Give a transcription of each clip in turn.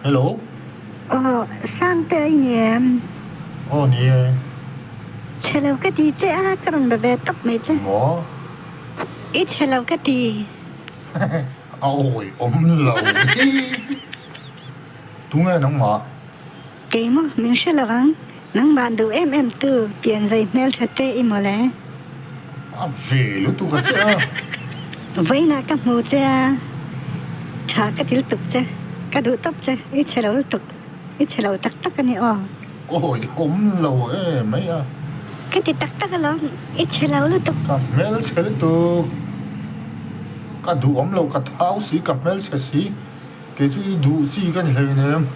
Hello. Sang tới nhà Nè. chờ lâu cái gì chứ á, cái bằng bè tóc mày chứ. Ngõ. Ít chờ lâu cái gì. Ôi, lâu. Đúng nghe nóng mọ. Cái mà mình sẽ là vắng. Nắng bạn đủ em từ tiền giấy mail thật tê im mà lẽ. Về lúc tu cái chứ. Vậy là các mù chứ. Chả cái thứ tục chứ. Cái đủ tóc chứ. Ít chờ lâu tục. Ít chờ lâu tắc tắc cái này Ôi, lâu ấy mấy à. Cái gì tắc tắc cái lắm. Ít chờ lâu tục. Cả mẹ nó sẽ tu. Cả đủ lâu cả tháo xí cả mẹ sẽ xí. Cái chứ đủ xí cái này này em.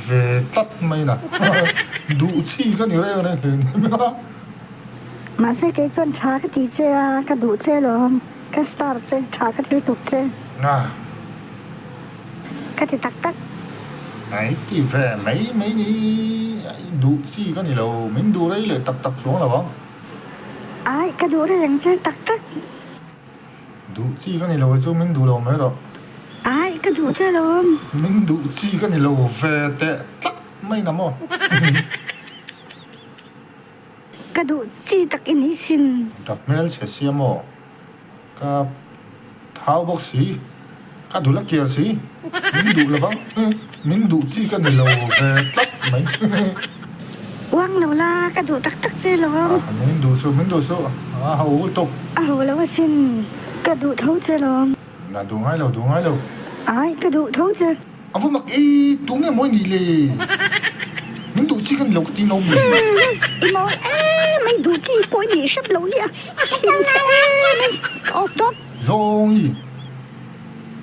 Về tắt mày nè. Đủ xí cái này này này. Mà sẽ cái chuyện chả cái gì chứ. Cái đủ chứ lắm. Cái start chứ. Chả cái thứ tục chứ. Cái gì tắc tắc. Ấy thì về mấy đi đủ gì cái này lâu mình đủ đấy lại tắc xuống là bóng Ai cái đủ đấy chẳng chứ tắc tắc. Đủ gì cái này lâu chứ mình đủ lâu mấy rồi Ai cái đủ chứ lắm. mình đủ gì cái này lâu về tệ tắc mấy năm rồi Cái đủ chi tắc in ý xin. tập mail sẽ xem mò cái tháo bóc xí cái đủ lắc kia xí mình đủ là bóng mình đủ gì cái này lâu về tắc mấy Quang lâu la cái đủ tắc tắc chứ lắm. mình đủ số hầu tục Hầu lâu xin. Cái đủ thấu chứ lắm. là đủ hai lâu Ai cái đủ thấu chứ. Vô mặc y tú nghe mỗi nì lì mình đủ chi cái lâu cái tin ông mình Ý mô mày đủ chi bối nhỉ sắp lâu nhỉ. Thiên sao mày. Tốt. rồi